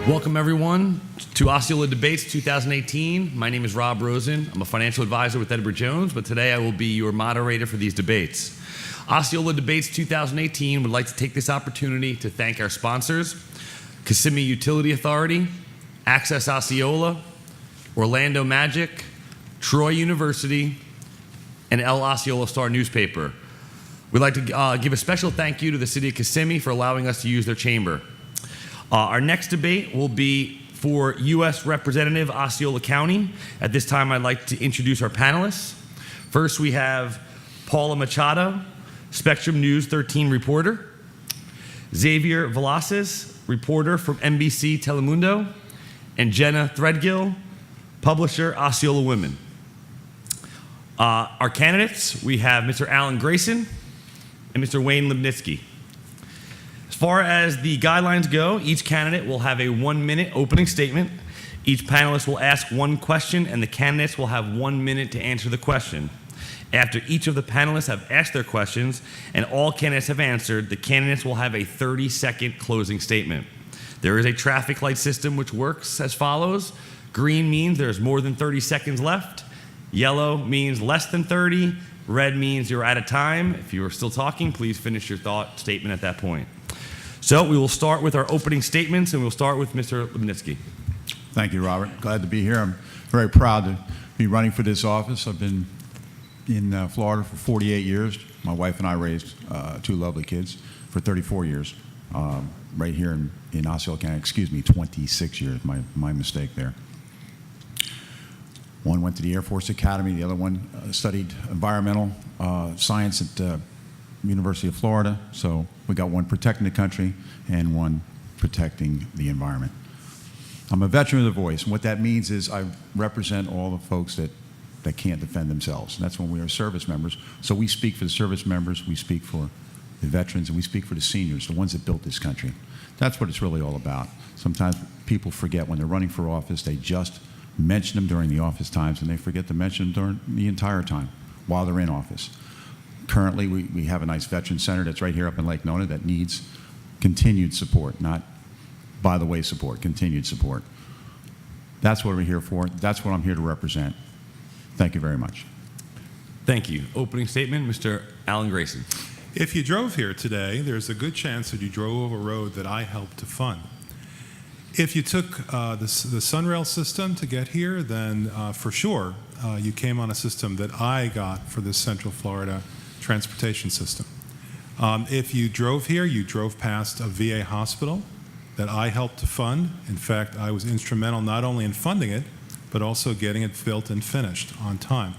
Welcome everyone to Osceola Debates 2018. My name is Rob Rosen. I'm a financial advisor with Edward Jones, but today I will be your moderator for these debates. Osceola Debates 2018 would like to take this opportunity to thank our sponsors, Kissimmee Utility Authority, Access Osceola, Orlando Magic, Troy University, and El Osceola Star newspaper. We'd like to give a special thank you to the City of Kissimmee for allowing us to use their chamber. Our next debate will be for U.S. Representative Osceola County. At this time, I'd like to introduce our panelists. First, we have Paula Machado, Spectrum News 13 reporter, Xavier Velasquez, reporter from NBC Telemundo, and Jenna Threadgill, publisher, Osceola Women. Our candidates, we have Mr. Alan Grayson and Mr. Wayne Liebnitzky. As far as the guidelines go, each candidate will have a 1-minute opening statement. Each panelist will ask one question, and the candidates will have 1 minute to answer the question. After each of the panelists have asked their questions and all candidates have answered, the candidates will have a 30-second closing statement. There is a traffic light system which works as follows. Green means there's more than 30 seconds left. Yellow means less than 30. Red means you're out of time. If you are still talking, please finish your thought statement at that point. So we will start with our opening statements, and we'll start with Mr. Liebnitzky. Thank you, Robert. Glad to be here. I'm very proud to be running for this office. I've been in Florida for 48 years. My wife and I raised two lovely kids for 34 years, right here in Osceola County. Excuse me, 26 years, my mistake there. One went to the Air Force Academy. The other one studied environmental science at University of Florida. So we got one protecting the country and one protecting the environment. I'm a veteran of the voice, and what that means is I represent all the folks that can't defend themselves. And that's when we are service members. So we speak for the service members, we speak for the veterans, and we speak for the seniors, the ones that built this country. That's what it's really all about. Sometimes people forget when they're running for office, they just mention them during the office times, and they forget to mention them during the entire time while they're in office. Currently, we have a nice veteran center that's right here up in Lake Nona that needs continued support, not by the way support, continued support. That's what we're here for. That's what I'm here to represent. Thank you very much. Thank you. Opening statement, Mr. Alan Grayson. If you drove here today, there's a good chance that you drove a road that I helped to fund. If you took the Sunrail system to get here, then for sure you came on a system that I got for this Central Florida transportation system. If you drove here, you drove past a VA hospital that I helped to fund. In fact, I was instrumental not only in funding it, but also getting it built and finished on time.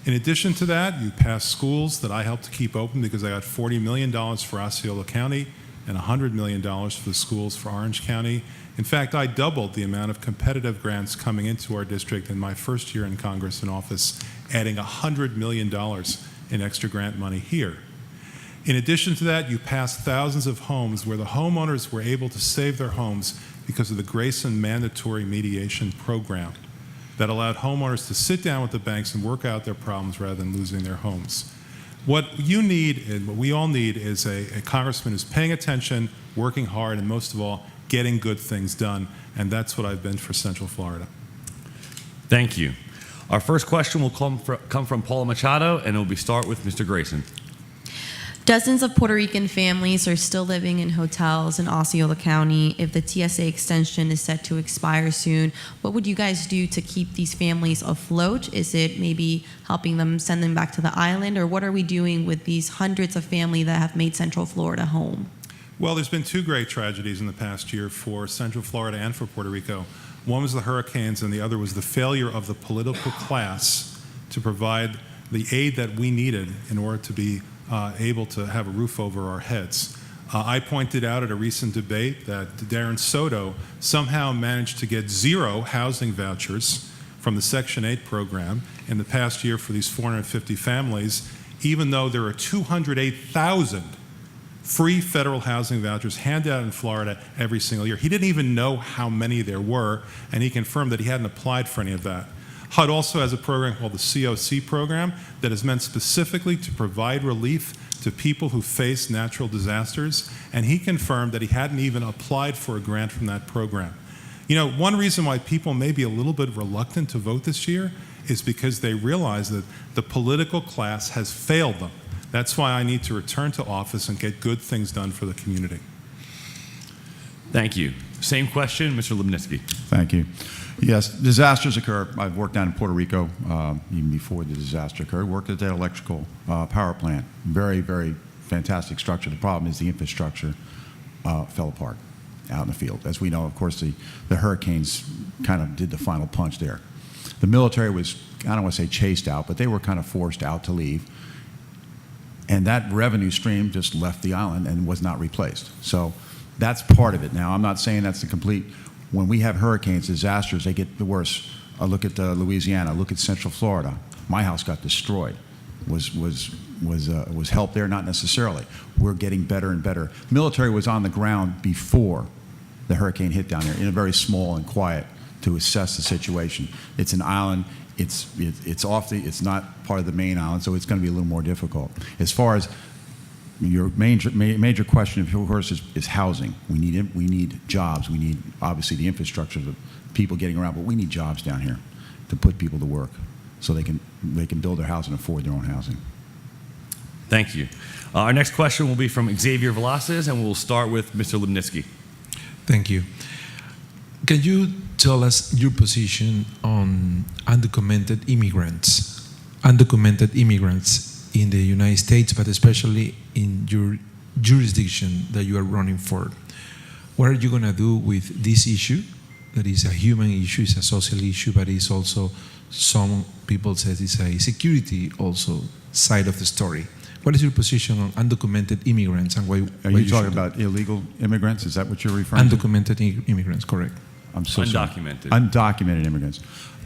In addition to that, you passed schools that I helped to keep open because I got $40 million for Osceola County and $100 million for the schools for Orange County. In fact, I doubled the amount of competitive grants coming into our district in my first year in Congress in office, adding $100 million in extra grant money here. In addition to that, you passed thousands of homes where the homeowners were able to save their homes because of the Grayson mandatory mediation program that allowed homeowners to sit down with the banks and work out their problems rather than losing their homes. What you need and what we all need is a congressman who's paying attention, working hard, and most of all, getting good things done. And that's what I've been for Central Florida. Thank you. Our first question will come from Paula Machado, and it will start with Mr. Grayson. Dozens of Puerto Rican families are still living in hotels in Osceola County. If the TSA extension is set to expire soon, what would you guys do to keep these families afloat? Is it maybe helping them, send them back to the island, or what are we doing with these hundreds of families that have made Central Florida home? Well, there's been two great tragedies in the past year for Central Florida and for Puerto Rico. One was the hurricanes, and the other was the failure of the political class to provide the aid that we needed in order to be able to have a roof over our heads. I pointed out at a recent debate that Darren Soto somehow managed to get 0 housing vouchers from the Section 8 program in the past year for these 450 families, even though there are 208,000 free federal housing vouchers handed out in Florida every single year. He didn't even know how many there were, and he confirmed that he hadn't applied for any of that. HUD also has a program called the COC program that is meant specifically to provide relief to people who face natural disasters, and he confirmed that he hadn't even applied for a grant from that program. You know, one reason why people may be a little bit reluctant to vote this year is because they realize that the political class has failed them. That's why I need to return to office and get good things done for the community. Thank you. Same question, Mr. Liebnitzky. Thank you. Yes, disasters occur. I've worked down in Puerto Rico even before the disaster occurred. Worked at that electrical power plant. Very, very fantastic structure. The problem is the infrastructure fell apart out in the field. As we know, of course, the hurricanes kind of did the final punch there. The military was, I don't want to say chased out, but they were kind of forced out to leave. And that revenue stream just left the island and was not replaced. So that's part of it. Now, I'm not saying that's the complete. When we have hurricanes, disasters, they get the worse. Look at Louisiana. Look at Central Florida. My house got destroyed. Was help there? Not necessarily. We're getting better and better. Military was on the ground before the hurricane hit down there, in a very small and quiet, to assess the situation. It's an island. It's not part of the main island, so it's going to be a little more difficult. As far as your major question, of course, is housing. We need jobs. We need, obviously, the infrastructure, the people getting around, but we need jobs down here to put people to work so they can build their house and afford their own housing. Thank you. Our next question will be from Xavier Velasquez, and we'll start with Mr. Liebnitzky. Thank you. Can you tell us your position on undocumented immigrants? Undocumented immigrants in the United States, but especially in your jurisdiction that you are running for. What are you going to do with this issue? That is a human issue, it's a social issue, but it's also, some people say it's a security also side of the story. What is your position on undocumented immigrants and why? Are you talking about illegal immigrants? Is that what you're referring to? Undocumented immigrants, correct. I'm so sorry. Undocumented. Undocumented immigrants.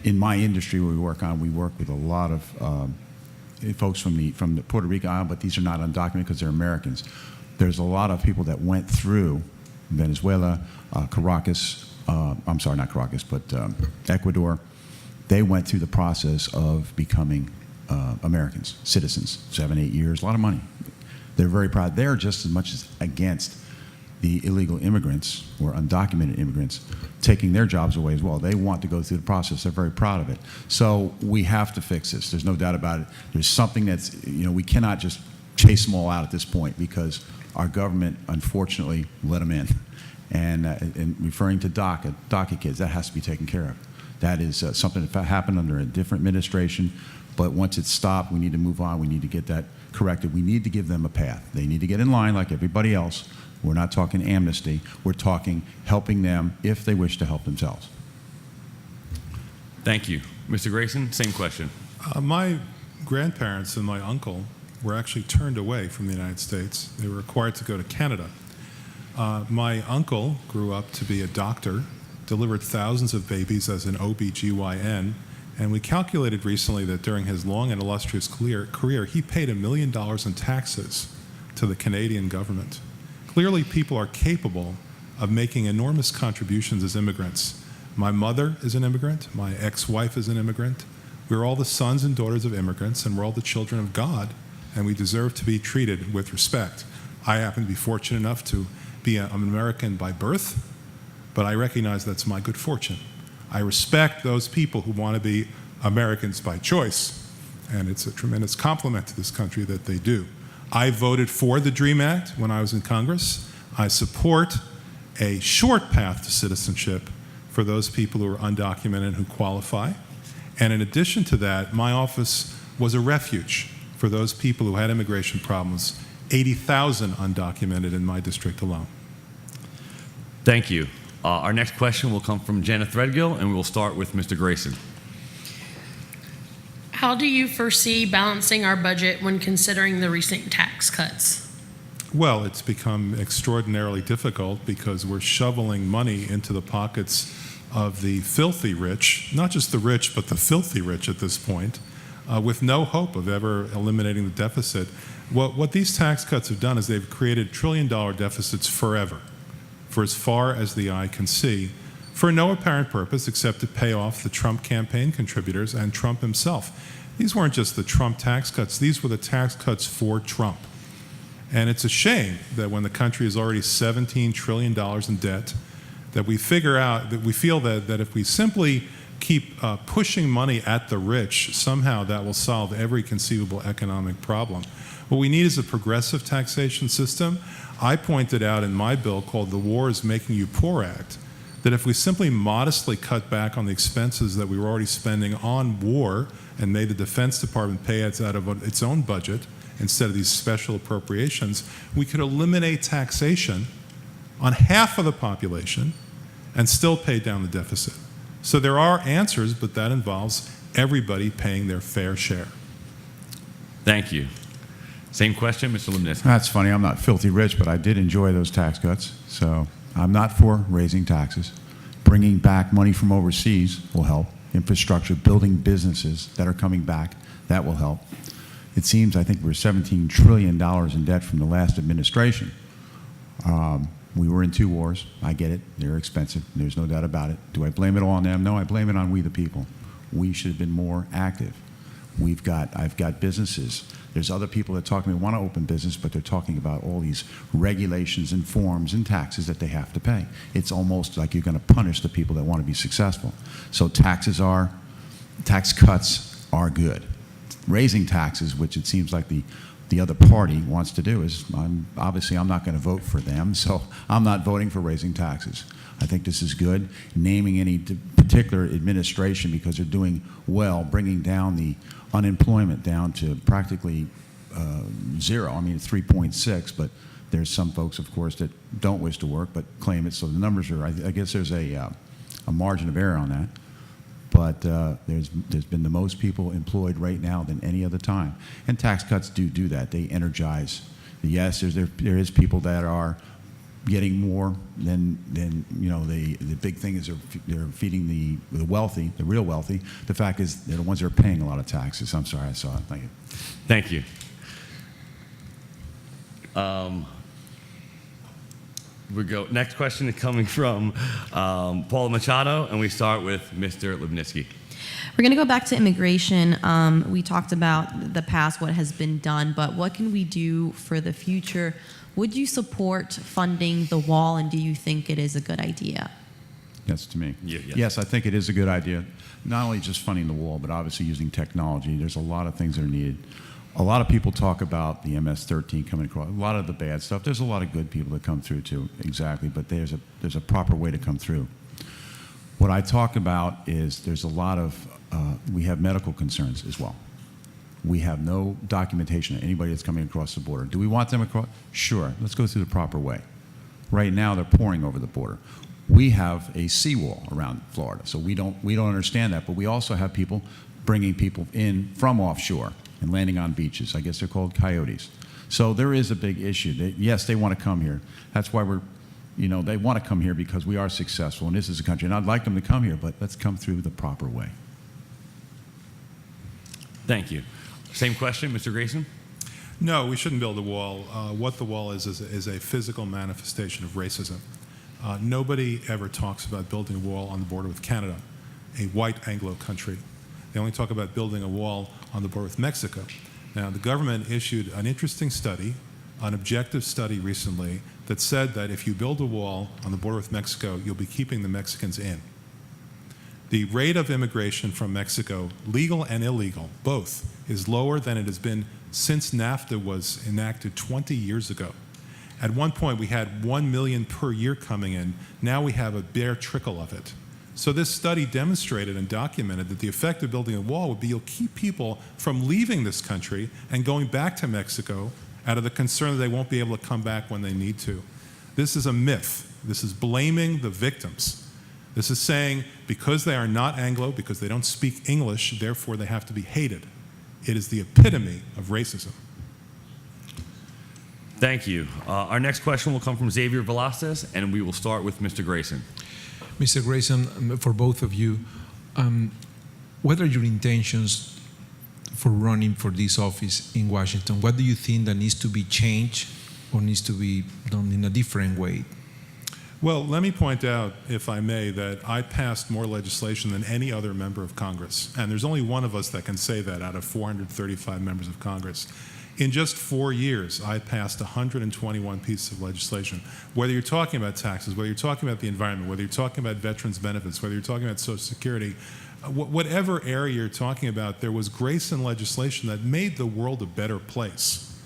In my industry, where we work with a lot of folks from the Puerto Rico island, but these are not undocumented because they're Americans. There's a lot of people that went through Venezuela, Caracas, I'm sorry, not Caracas, but Ecuador. They went through the process of becoming Americans, citizens, 7, 8 years, a lot of money. They're very proud. They're just as much as against the illegal immigrants or undocumented immigrants taking their jobs away as well. They want to go through the process. They're very proud of it. So we have to fix this. There's no doubt about it. There's something that's, we cannot just chase them all out at this point because our government, unfortunately, let them in. And referring to DACA kids, that has to be taken care of. That is something that happened under a different administration, but once it's stopped, we need to move on. We need to get that corrected. We need to give them a path. They need to get in line like everybody else. We're not talking amnesty. We're talking helping them if they wish to help themselves. Thank you. Mr. Grayson, same question. My grandparents and my uncle were actually turned away from the United States. They were required to go to Canada. My uncle grew up to be a doctor, delivered thousands of babies as an OB-GYN, and we calculated recently that during his long and illustrious career, he paid $1 million in taxes to the Canadian government. Clearly, people are capable of making enormous contributions as immigrants. My mother is an immigrant. My ex-wife is an immigrant. We're all the sons and daughters of immigrants, and we're all the children of God, and we deserve to be treated with respect. I happen to be fortunate enough to be an American by birth, but I recognize that's my good fortune. I respect those people who want to be Americans by choice, and it's a tremendous compliment to this country that they do. I voted for the DREAM Act when I was in Congress. I support a short path to citizenship for those people who are undocumented and who qualify. And in addition to that, my office was a refuge for those people who had immigration problems. 80,000 undocumented in my district alone. Thank you. Our next question will come from Jenna Threadgill, and we'll start with Mr. Grayson. How do you foresee balancing our budget when considering the recent tax cuts? Well, it's become extraordinarily difficult because we're shoveling money into the pockets of the filthy rich, not just the rich, but the filthy rich at this point, with no hope of ever eliminating the deficit. What these tax cuts have done is they've created trillion-dollar deficits forever, for as far as the eye can see. for no apparent purpose except to pay off the Trump campaign contributors and Trump himself. These weren't just the Trump tax cuts, these were the tax cuts for Trump. And it's a shame that when the country is already $17 trillion in debt, that we feel that if we simply keep pushing money at the rich, somehow that will solve every conceivable economic problem. What we need is a progressive taxation system. I pointed out in my bill called the War is Making You Poor Act, that if we simply modestly cut back on the expenses that we were already spending on war and made the Defense Department pay it out of its own budget instead of these special appropriations, we could eliminate taxation on half of the population and still pay down the deficit. So there are answers, but that involves everybody paying their fair share. Thank you. Same question, Mr. Liebnitzky. That's funny. I'm not filthy rich, but I did enjoy those tax cuts. So I'm not for raising taxes. Bringing back money from overseas will help. Infrastructure, building businesses that are coming back, that will help. It seems, I think we're $17 trillion in debt from the last administration. We were in 2 wars. I get it. They're expensive. There's no doubt about it. Do I blame it all on them? No, I blame it on we the people. We should have been more active. I've got businesses. There's other people that talk to me want to open business, but they're talking about all these regulations and forms and taxes that they have to pay. It's almost like you're going to punish the people that want to be successful. So tax cuts are good. Raising taxes, which it seems like the other party wants to do, is obviously I'm not going to vote for them, so I'm not voting for raising taxes. I think this is good. Naming any particular administration because they're doing well, bringing down the unemployment down to practically 0. I mean, it's 3.6, but there's some folks, of course, that don't wish to work but claim it. So the numbers are, I guess there's a margin of error on that. But there's been the most people employed right now than any other time. And tax cuts do that. They energize. Yes, there is people that are getting more than the big thing is they're feeding the wealthy, the real wealthy. The fact is they're the ones that are paying a lot of taxes. I'm sorry, I saw it. Thank you. Thank you. We go. Next question is coming from Paul Machado, and we start with Mr. Liebnitzky. We're going to go back to immigration. We talked about the past, what has been done, but what can we do for the future? Would you support funding the wall, and do you think it is a good idea? Yes, to me. Yeah. Yes, I think it is a good idea. Not only just funding the wall, but obviously using technology. There's a lot of things that are needed. A lot of people talk about the MS-13 coming across, a lot of the bad stuff. There's a lot of good people that come through too, exactly, but there's a proper way to come through. What I talk about is there's a lot of, we have medical concerns as well. We have no documentation of anybody that's coming across the border. Do we want them across? Sure, let's go through the proper way. Right now they're pouring over the border. We have a seawall around Florida, so we don't understand that, but we also have people bringing people in from offshore and landing on beaches. I guess they're called coyotes. So there is a big issue. Yes, they want to come here. That's why they want to come here because we are successful, and this is a country. And I'd like them to come here, but let's come through the proper way. Thank you. Same question, Mr. Grayson? No, we shouldn't build a wall. What the wall is a physical manifestation of racism. Nobody ever talks about building a wall on the border with Canada, a white Anglo country. They only talk about building a wall on the border with Mexico. Now, the government issued an interesting study, an objective study recently, that said that if you build a wall on the border with Mexico, you'll be keeping the Mexicans in. The rate of immigration from Mexico, legal and illegal, both, is lower than it has been since NAFTA was enacted 20 years ago. At one point, we had 1 million per year coming in. Now we have a bare trickle of it. So this study demonstrated and documented that the effect of building a wall would be you'll keep people from leaving this country and going back to Mexico out of the concern that they won't be able to come back when they need to. This is a myth. This is blaming the victims. This is saying because they are not Anglo, because they don't speak English, therefore they have to be hated. It is the epitome of racism. Thank you. Our next question will come from Xavier Velasquez, and we will start with Mr. Grayson. Mr. Grayson, for both of you, what are your intentions for running for this office in Washington? What do you think that needs to be changed or needs to be done in a different way? Well, let me point out, if I may, that I passed more legislation than any other member of Congress. And there's only one of us that can say that out of 435 members of Congress. In just 4 years, I passed 121 pieces of legislation. Whether you're talking about taxes, whether you're talking about the environment, whether you're talking about veterans' benefits, whether you're talking about Social Security, whatever area you're talking about, there was Grayson legislation that made the world a better place.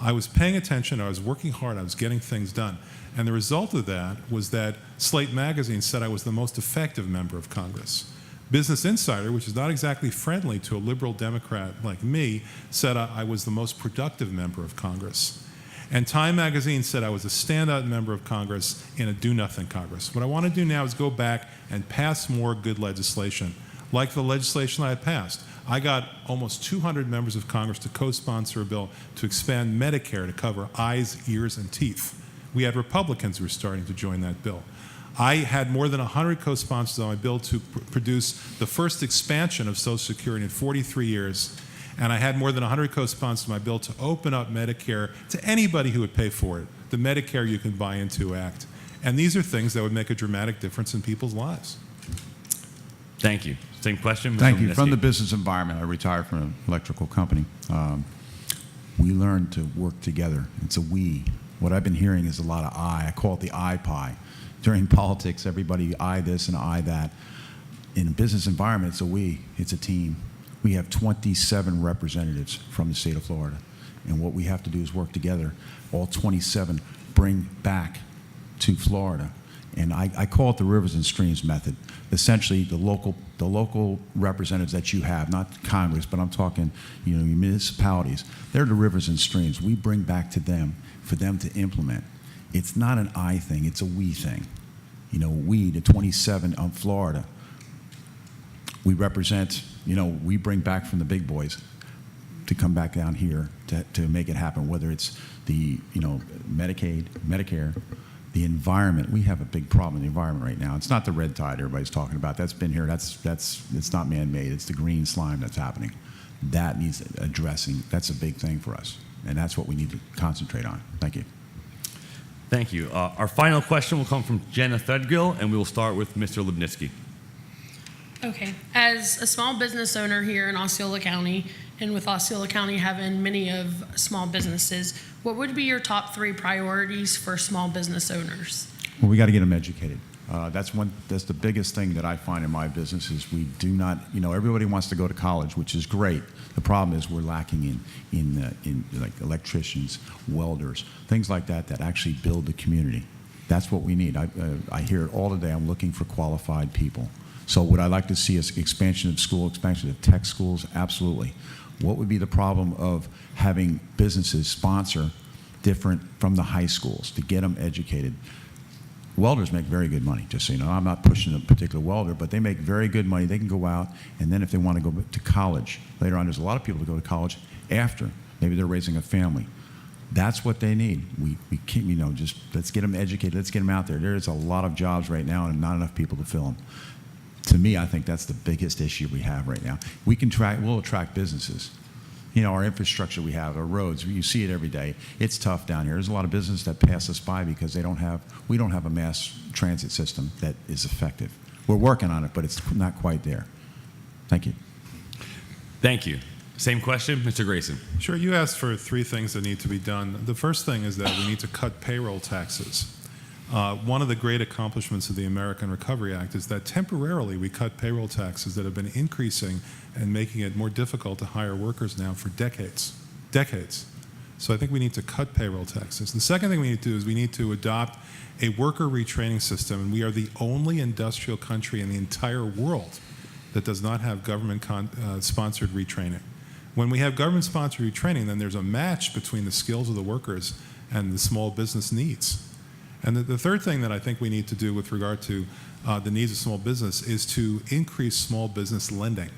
I was paying attention, I was working hard, I was getting things done. And the result of that was that Slate magazine said I was the most effective member of Congress. Business Insider, which is not exactly friendly to a liberal Democrat like me, said I was the most productive member of Congress. And Time magazine said I was a standout member of Congress in a do-nothing Congress. What I want to do now is go back and pass more good legislation, like the legislation I passed. I got almost 200 members of Congress to co-sponsor a bill to expand Medicare to cover eyes, ears, and teeth. We had Republicans who were starting to join that bill. I had more than 100 co-sponsors on my bill to produce the first expansion of Social Security in 43 years, and I had more than 100 co-sponsors on my bill to open up Medicare to anybody who would pay for it, the Medicare You Can Buy Into Act. And these are things that would make a dramatic difference in people's lives. Thank you. Same question, Mr. Thank you. Liebnitzky. From the business environment, I retired from an electrical company. We learned to work together. It's a we. What I've been hearing is a lot of I. I call it the I pie. During politics, everybody I this and I that. In a business environment, it's a we. It's a team. We have 27 representatives from the state of Florida. And what we have to do is work together. All 27 bring back to Florida. And I call it the rivers and streams method. Essentially, the local representatives that you have, not Congress, but I'm talking, municipalities. They're the rivers and streams. We bring back to them for them to implement. It's not an I thing. It's a we thing. We, the 27 of Florida, we represent. We bring back from the big boys to come back down here to make it happen. Whether it's the Medicaid, Medicare. The environment, we have a big problem in the environment right now. It's not the red tide everybody's talking about. That's been here. It's not man-made. It's the green slime that's happening. That needs addressing. That's a big thing for us, and that's what we need to concentrate on. Thank you. Thank you. Our final question will come from Jenna Threadgill, and we will start with Mr. Liebnitzky. Okay. As a small business owner here in Osceola County, and with Osceola County having many of small businesses, what would be your top 3 priorities for small business owners? Well, we got to get them educated. That's the biggest thing that I find in my business is we do not. Everybody wants to go to college, which is great. The problem is we're lacking in like electricians, welders, things like that actually build the community. That's what we need. I hear it all the day. I'm looking for qualified people. So would I like to see is expansion of tech schools? Absolutely. What would be the problem of having businesses sponsor different from the high schools to get them educated? Welders make very good money, just so you know. I'm not pushing a particular welder, but they make very good money. They can go out, and then if they want to go to college later on, there's a lot of people that go to college after. Maybe they're raising a family. That's what they need. We can't, just let's get them educated. Let's get them out there. There is a lot of jobs right now and not enough people to fill them. To me, I think that's the biggest issue we have right now. We'll attract businesses. Our infrastructure we have, our roads, you see it every day. It's tough down here. There's a lot of businesses that pass us by because we don't have a mass transit system that is effective. We're working on it, but it's not quite there. Thank you. Thank you. Same question, Mr. Grayson. Sure, you asked for 3 things that need to be done. The first thing is that we need to cut payroll taxes. One of the great accomplishments of the American Recovery Act is that temporarily we cut payroll taxes that have been increasing and making it more difficult to hire workers now for decades. So I think we need to cut payroll taxes. The second thing we need to do is we need to adopt a worker retraining system, and we are the only industrial country in the entire world that does not have government-sponsored retraining. When we have government-sponsored retraining, then there's a match between the skills of the workers and the small business needs. And the third thing that I think we need to do with regard to the needs of small business is to increase small business lending.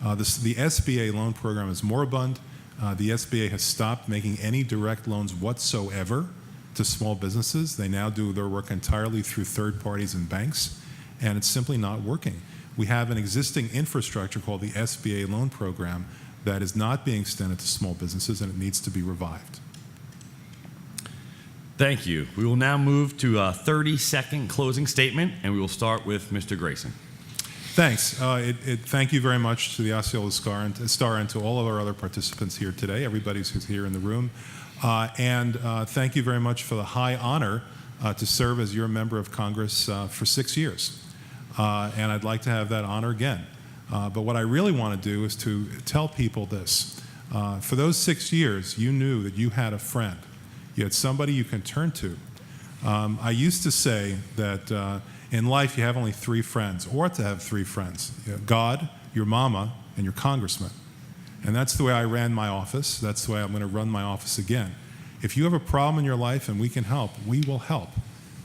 The SBA loan program is moribund. The SBA has stopped making any direct loans whatsoever to small businesses. They now do their work entirely through third parties and banks, and it's simply not working. We have an existing infrastructure called the SBA loan program that is not being extended to small businesses, and it needs to be revived. Thank you. We will now move to a 30-second closing statement, and we will start with Mr. Grayson. Thanks. Thank you very much to the Osceola Star and to all of our other participants here today, everybody who's here in the room. And thank you very much for the high honor to serve as your member of Congress for 6 years. And I'd like to have that honor again. But what I really want to do is to tell people this. For those 6 years, you knew that you had a friend. You had somebody you can turn to. I used to say that in life you have only 3 friends, or to have 3 friends. You have God, your mama, and your congressman. And that's the way I ran my office. That's the way I'm going to run my office again. If you have a problem in your life and we can help, we will help.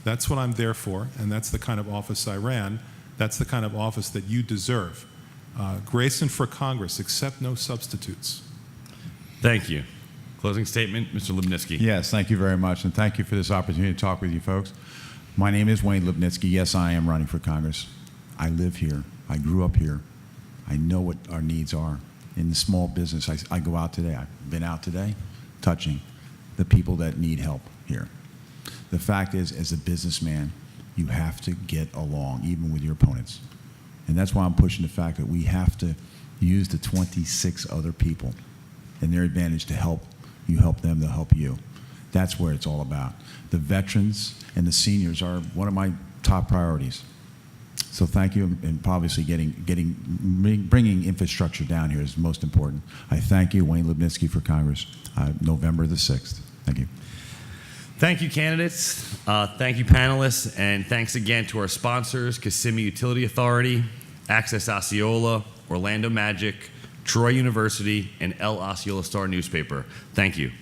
That's what I'm there for, and that's the kind of office I ran. That's the kind of office that you deserve. Grayson for Congress, accept no substitutes. Thank you. Closing statement, Mr. Liebnitzky. Yes, thank you very much, and thank you for this opportunity to talk with you folks. My name is Wayne Liebnitzky. Yes, I am running for Congress. I live here. I grew up here. I know what our needs are. In the small business, I go out today. I've been out today touching the people that need help here. The fact is, as a businessman, you have to get along, even with your opponents. And that's why I'm pushing the fact that we have to use the 26 other people and their advantage to help you, help them, they'll help you. That's where it's all about. The veterans and the seniors are one of my top priorities. So thank you, and obviously bringing infrastructure down here is most important. I thank you, Wayne Liebnitzky for Congress, November the 6th. Thank you. Thank you, candidates. Thank you, panelists. And thanks again to our sponsors, Kissimmee Utility Authority, Access Osceola, Orlando Magic, Troy University, and El Osceola Star newspaper. Thank you.